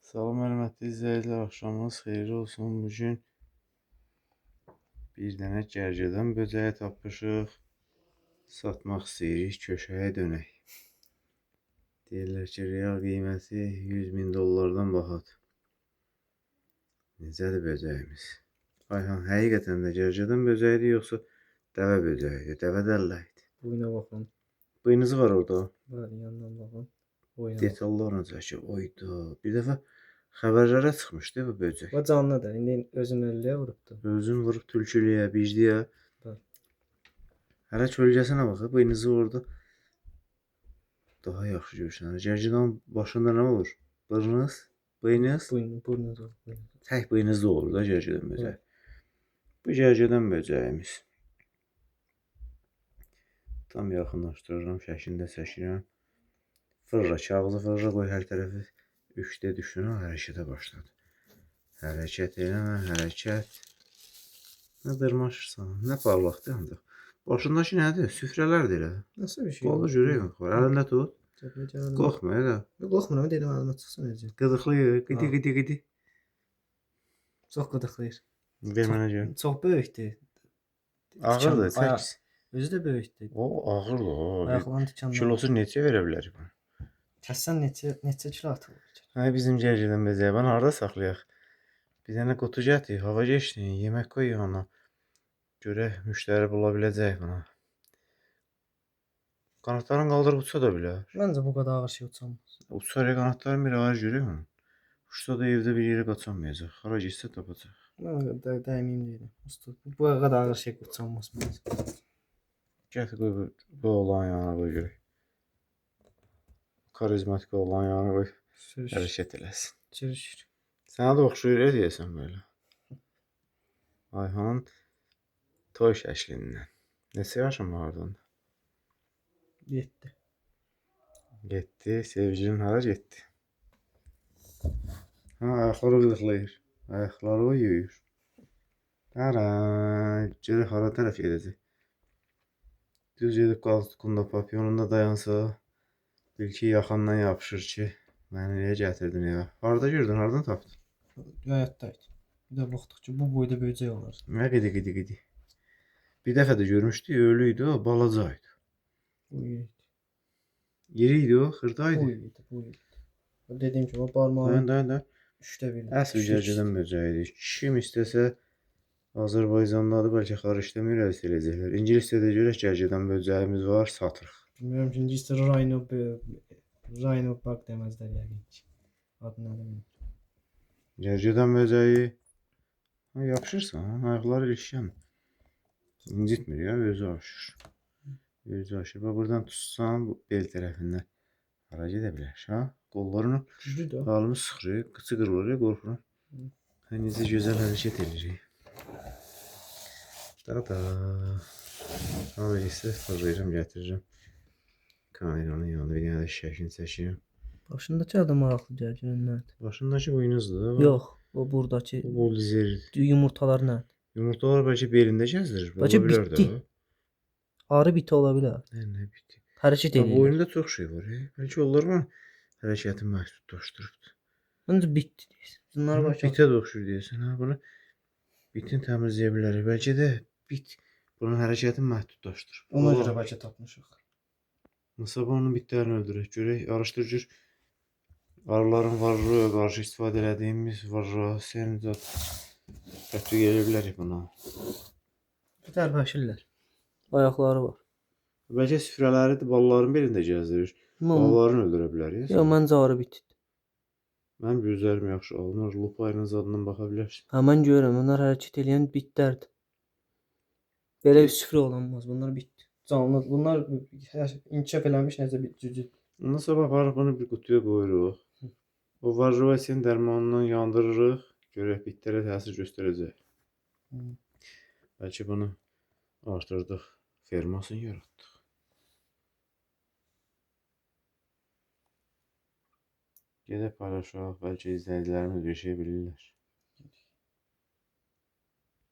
Salam hörmətli izləyicilər, axşamınız xeyirli olsun. Bugün bir dənə gərgədən böcəyi tapmışıq. Satmaq istəyirik, köşəyə dönək. Deyirlər ki, real qiyməti 100.000 dollardan bahadır. Necədir böcəyimiz? Ayhan, həqiqətən də gərgədən böcəyidir, yoxsa dəvə böcəyidir? Dəvə dəlləyidir. Buyuna baxın. Bıyınızı var orada. Var, yandan baxın. Buyuna baxın. Detallarla çəkib. Oyda. Bir dəfə xəbərlərə çıxmışdı bu böcək. O canlıdır. İndi özünü ölüyə vurubdu. Özün vurub tülkülüyə, bicdiyə. Bəli. Hələ kölgəsinə baxıb, bıyınızı orada daha yaxşı görürsən. Gərgədanın başında nə olur? Bırnız, bıyınız. Burnunuz olur. Tək bıyınızda olur da gərgədan böcəyi. Bu gərgədan böcəyimiz. Tam yaxınlaşdırıram, şəklində çəkirəm. Fırra, kağızı fırra qoy hər tərəfi 3D düşün, hərəkətə başladı. Hərəkət eləmə, hərəkət. Nə dırmaşırsan, nə parlaqdır ancaq. Başındakı nədir? Süfrələrdir elə. Nasıl bir şey? Qolu görək var. Əlində tut. Qorxma elə. Qorxmuram, dedim əlimə çıxsın necə. Qıdıqlayır, qıdı. Çox qıdıqlayır. Ver mənə gör. Çox böyükdür. Ağırdır, çək. Özü də böyükdür. O ağırdır o. Ayaqlarını tikanlar. Kilosu neçə verə bilər bu? Kəssən neçə kilo atılır? Ay bizim gərgədən böcəyi bunu harda saxlayaq? Bir dənə qutu gətir, hava keçsin, yemək qoy ona. Görək müştəri bula biləcək buna. Qanatlarını qaldırıb uça da bilər. Məncə bu qədər ağır şey uçamaz. Uçar ya, qanatlarını bir ağır görək onu. Uçsa da evdə bir yerə qaçamayacaq. Hara getsə tapacaq. Mən dəyməyim deyirəm. Bu qədər ağır şey uçamaz məncə. Gətir qoy bu olan yanına qoy görək. Karizmatik olan yanına qoy. Hərəkət eləsin. Çürüşür. Sənə də oxşuyur deyəsən belə. Ayhanın toy şəklindən. Neçə yaşın vardı? 7. Getdi. Sevgilin hara getdi? Ha, ayaqları qıdıqlayır. Ayaqları o yuyur. Hara, görək hara tərəf gedəcək. Düz gedib qalstukunda papyonunda dayansa, bil ki, yaxandan yapışır ki, məni niyə gətirdin evə? Harada gördün, haradan tapdın? Həyatdaydı. Bir də baxdıq ki, bu boyda böcək olar. Nə qıdı. Bir dəfə də görmüşdük, ölü idi o, balacaydı. Bu iyiydi. İri idi o, xırdaydı. Bu iyiydi. Dediyim kimi, o barmağın Dayan. 3/1. Əsl gərgədən böcəyidir. Kim istəsə Azərbaycandadır, bəlkə xaricdə müraciət edəcəklər. İngiliscədə görək gərgədən böcəyimiz var, satırıq. Bilmirəm ki, ingiliscə Rhino bug deməzlər yəqin ki. Adı nədir? Gərgədən böcəyi yapışırsan, ayaqları ilişkən. İncitmir ya, özü aşır. Bax, buradan tutsan bel tərəfindən hara gedə bilər, ha? Qollarını alımı sıxırıq, qıçı qırılır ya, qorxuram. Necə gözəl hərəkət edirik. Da. Hava isə fırlayıram, gətirirəm. Kameranın yanında bir dənə də şəklini çəkirəm. Başındakı adam maraqlı gərgən nədir? Başındakı buynuzdur. Yox, o buradakı Bu lizerdir. yumurtalar nədir? Yumurtalar bəlkə belində gəzdirir. Bəlkə bitdi. Arı biti ola bilər. Nə biti? Hərəkət edir. Boynunda çox şey var. Bəlkə onlar var, hərəkəti məhdudlaşdırıbdır. Məncə bitdi deyirsən. Bunlar başa. Bitə də oxşur deyirsən. Bunu bitin təmizləyə bilərik. Bəlkə də bit bunun hərəkətini məhdudlaşdırır. Ona görə bəlkə tapmışıq. Məsələn, onun bitlərini öldürək. Görək, araşdır gör. Arıların varlığı qarşı istifadə elədiyimiz varroa tətbiq edə bilərik buna. Tərpəşirlər. Ayaqları var. Bəlkə süfrələri balaların belində gəzdirir. Balalarını öldürə bilərik. Yox, məncə arı bitdi. Mənim gözlərim yaxşı alınır. Lupa ilə zadından baxa bilərsən. Hə, mən görürəm. Onlar hərəkət edən bitlərdir. Belə bir süfrə olanmaz. Bunlar bitdi. Canlı. Bunlar inkişaf eləmiş nəsə bir cücü. Ondan sonra aparıb bunu bir qutuya qoyuruq. O varroa dərmanını yandırırıq. Görək bitlərə təsir göstərəcək. Bəlkə bunu artırdıq. Fermasını yaratdıq. Gedək paylaşaq. Bəlkə izləyicilərimiz bir şey bilirlər.